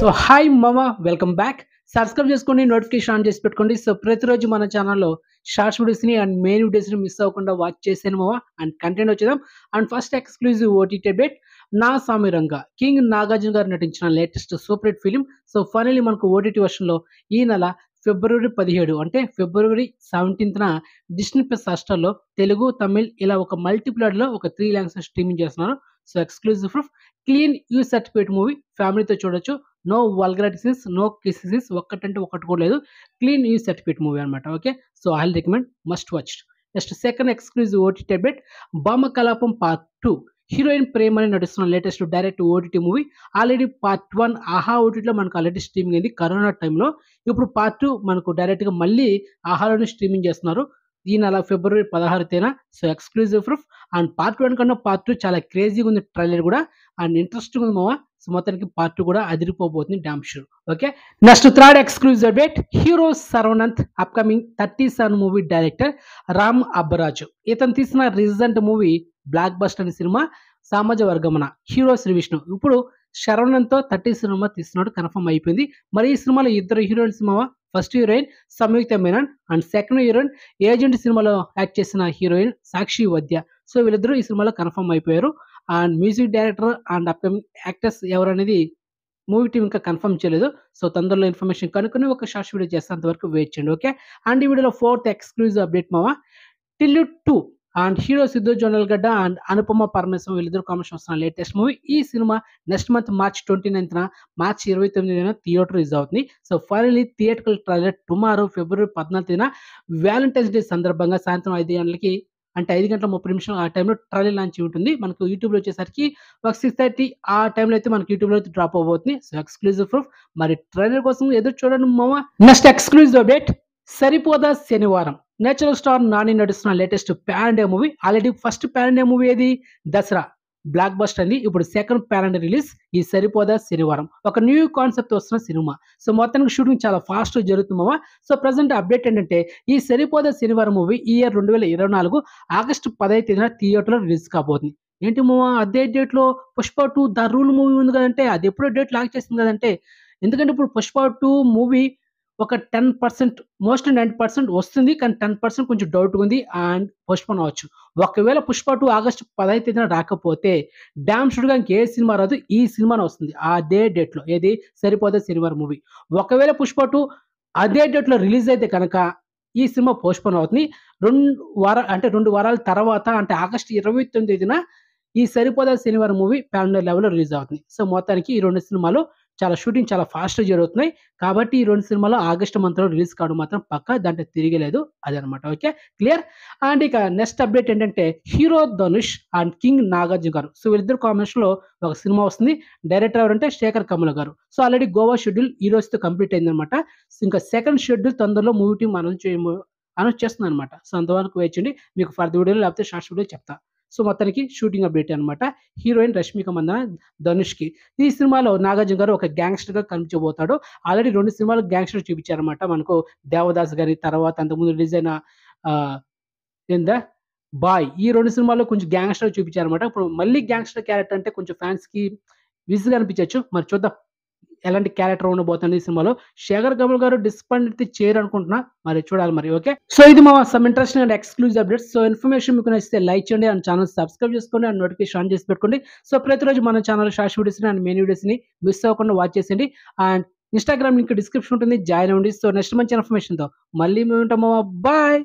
So hi మామ, welcome back. Subscribe చేసుకోండి, notification on చేసి పెట్టుకోండి. సో ప్రతిరోజు మన ఛానల్లో షార్ట్స్ వీడియోస్ని అండ్ మెయిన్ వీడియోస్ని మిస్ అవ్వకుండా వాచ్ చేసాను మామ. అండ్ కంటెంట్ వచ్చేద్దాం. And first exclusive OTT update, నా సామిరంగా కింగ్ నాగార్జున గారు నటించిన latest super hit film. So finally మనకు ఓటీటీ వర్షన్లో ఈ నెల ఫిబ్రవరి 17 అంటే ఫిబ్రవరి 17న డిస్నీ ప్లస్ హాట్‌స్టార్‌లో తెలుగు, తమిళ్ ఇలా ఒక మల్టీప్లాట్‌లో ఒక 3 లాంగ్వేజెస్ స్ట్రీమింగ్ చేస్తున్నారు. So exclusive proof, clean U certificate movie ఫ్యామిలీతో చూడొచ్చు. No vulgarity scenes, no kiss scenes, ఒక్కటంటే ఒక్కటి కూడా లేదు. క్లీన్ యూ సర్టిఫికేట్ మూవీ అనమాట. Okay, so I recommend, must watch. Next second exclusive OTT update, Bhama Kalapam part 2. Heroine ప్రేమ అని నడుస్తున్న latest direct OTT movie. Already part 1 Aha ఓటీటీలో మనకు ఆల్రెడీ స్ట్రీమింగ్ అయింది కరోనా టైంలో. ఇప్పుడు పార్ట్ 2 మనకు డైరెక్ట్గా మళ్ళీ ఆహాలోనే స్ట్రీమింగ్ చేస్తున్నారు ఈ నెల ఫిబ్రవరి 16 తేదీన. So exclusive proof. And part 1 కన్నా పార్ట్ 2 చాలా క్రేజీగా ఉంది ట్రైలర్ కూడా, అండ్ ఇంట్రెస్టింగ్ ఉంది మామ. సో మొత్తానికి పార్ట్ 2 కూడా అదిరిపోబోతుంది, damn sure. Okay, next third exclusive update, hero Sharwanand upcoming 37 movie director Ram Abbaraju. ఇతను తీసిన రీసెంట్ మూవీ బ్లాక్ బస్టర్ అనే సినిమా, సామాజ వర్గమన. హీరో శ్రీ విష్ణు. ఇప్పుడు శరవణంతో 30 సినిమా తీస్తున్నాడు, కన్ఫర్మ్ అయిపోయింది. మరి ఈ సినిమాలో ఇద్దరు హీరోయిన్స్ మామ. First heroine Samyuktha Menon and second heroine Agent సినిమాలో యాక్ట్ చేసిన హీరోయిన్ సాక్షి వద్య. సో వీళ్ళిద్దరూ ఈ సినిమాలో కన్ఫర్మ్ అయిపోయారు. And music director and upcoming actors ఎవరనేది మూవీ టీం ఇంకా కన్ఫర్మ్ చేయలేదు. సో తొందరలో ఇన్ఫర్మేషన్ కనుక్కొని ఒక షార్ట్ వీడియో చేసేంత వరకు వెయిట్ చేయండి. ఓకే, అండ్ ఈ వీడియోలో ఫోర్త్ ఎక్స్క్లూజివ్ అప్డేట్ మామ, Tillu 2 and hero Siddhu Jonnalagadda and Anupama Parameswaran వీళ్ళిద్దరు కాంబినేషన్ వస్తున్న లేటెస్ట్ మూవీ. ఈ సినిమా నెక్స్ట్ మంత్ మార్చ్ 29న, మార్చ్ 29న థియేటర్ రిలీజ్ అవుతుంది. So finally theatrical trailer tomorrow February 14న వ్యాలంటైన్స్ డే సందర్భంగా సాయంత్రం 5 గంటలకి, అంటే 5 గంటల 30 నిమిషాలు ఆ టైంలో ట్రైలర్ లాంచ్ ఉంటుంది. మనకు యూట్యూబ్లో వచ్చేసరికి ఒక 6:30 ఆ టైంలో అయితే మనకి యూట్యూబ్లో అయితే డ్రాప్ అవబోతుంది. So exclusive proof. మరి ట్రైలర్ కోసం ఎదురు చూడండి మామ. నెక్స్ట్ ఎక్స్క్లూజివ్ అప్డేట్, సరిపోదా శనివారం. నేచురల్ స్టార్ నాని నడుస్తున్న latest pan India movie. Already first pan India movie ఏది, దసరా బ్లాక్ బస్టర్ అండి. ఇప్పుడు సెకండ్ పాన్ ఇండియా రిలీజ్ ఈ సరిపోదా శనివారం. ఒక న్యూ కాన్సెప్ట్ వస్తున్న సినిమా. సో మొత్తానికి షూటింగ్ చాలా ఫాస్ట్ జరుగుతుందమ్మా. సో ప్రజెంట్ అప్డేట్ ఏంటంటే, ఈ సరిపోదా శనివారం మూవీ ఈ ఇయర్ 2024 ఆగస్టు 15 తేదీన థియేటర్లో రిలీజ్ కాబోతుంది. ఏంటి మామ, అదే డేట్లో పుష్ప 2 ద రూల్ మూవీ ఉంది కదంటే, అది ఎప్పుడో డేట్ లాక్ చేస్తుంది కదంటే. ఎందుకంటే ఇప్పుడు పుష్ప 2 మూవీ ఒక 10%, మోస్ట్లీ 90% వస్తుంది. కానీ 10% కొంచెం డౌట్‌గా ఉంది అండ్ పోస్ట్‌పోన్ అవ్వచ్చు. ఒకవేళ పుష్ప 2 ఆగస్టు 15 తేదీన రాకపోతే డామ్ షూర్‌గా ఇంకే సినిమా రాదు, ఈ సినిమానే వస్తుంది అదే డేట్‌లో. ఏది, సరిపోదా శనివారం మూవీ. ఒకవేళ పుష్ప 2 అదే డేట్‌లో రిలీజ్ అయితే కనుక ఈ సినిమా పోస్ట్‌పోన్ అవుతుంది. 2 వారాల తర్వాత, అంటే ఆగస్టు 29 తేదీన ఈ సరిపోదా శనివారం మూవీ పాన్ ఇండియా లెవెల్‌లో రిలీజ్ అవుతుంది. సో మొత్తానికి ఈ 2 సినిమాలు షూటింగ్ చాలా ఫాస్ట్‌గా జరుగుతున్నాయి. కాబట్టి ఈ 2 సినిమాలు ఆగస్ట్ మంత్‌లో రిలీజ్ కావడం మాత్రం పక్కా, దాంట్లో తిరిగేలేదు. అదనమాట. Okay, clear. అండ్ ఇక నెక్స్ట్ అప్డేట్ ఏంటంటే, hero Dhanush and king Nagarjuna గారు. సో వీళ్ళిద్దరు కాంబినేషన్‌లో ఒక సినిమా వస్తుంది. డైరెక్టర్ ఎవరంటే శేఖర్ కమ్ముల గారు. సో ఆల్రెడీ గోవా షెడ్యూల్ ఈ రోజుతో కంప్లీట్ అయిందనమాట. ఇంకా సెకండ్ షెడ్యూల్ తొందరలో మూవీ టీమ్ అనౌన్స్ చేస్తుందనమాట. సో అంతవరకు వెయిట్ చేయండి. మీకు ఫర్దర్ వీడియోలో లేకపోతే షార్ట్స్ వీడియో చెప్తా. సో మొత్తానికి షూటింగ్ అప్డేట్ అనమాట. హీరోయిన్ రష్మిక మందన ధనుష్‌కి. ఈ సినిమాలో నాగార్జున గారు ఒక గ్యాంగ్‌స్టర్‌గా కనిపించబోతాడు. ఆల్రెడీ 2 సినిమాలు గ్యాంగ్‌స్టర్ చూపించారన్నమాట మనకు. 'దేవదాస్' గారి తర్వాత అంతకుముందు రిలీజ్ అయిన ఆహ్, ఏందా 'బాయ్' ఈ 2 సినిమాల్లో కొంచెం గ్యాంగ్‌స్టర్ చూపించారన్నమాట. ఇప్పుడు మళ్ళీ గ్యాంగ్‌స్టర్ క్యారెక్టర్ అంటే కొంచెం ఫ్యాన్స్‌కి విసుగ్గా అనిపించొచ్చు. మరి చూద్దాం ఎలాంటి క్యారెక్టర్ ఉండబోతుంది ఈ సినిమాలో. శేఖర్ కమల్ గారు డిసప్పాయింట్ అయితే చేయరనుకుంటున్నా. మరి చూడాలి మరి. ఓకే, సో ఇది మా some interesting and exclusive updates. So information మీకు నచ్చితే లైక్ చేయండి అండ్ ఛానల్ సబ్స్క్రైబ్ చేసుకోండి అండ్ నోటిఫికేషన్ ఆన్ చేసి పెట్టుకోండి. సో ప్రతిరోజు మన ఛానల్ షార్ట్స్ వీడియోస్‌ని అండ్ మెయిన్ వీడియోస్‌ని మిస్ అవ్వకుండా వాచ్ చేసేయండి. అండ్ ఇన్‌స్టాగ్రామ్ లింక్ డిస్క్రిప్షన్ ఉంటుంది, జాయిన్ అవ్వండి. సో నెక్స్ట్ మంచి ఇన్ఫర్మేషన్‌తో మళ్ళీ మేము ఉంటాము. బాయ్.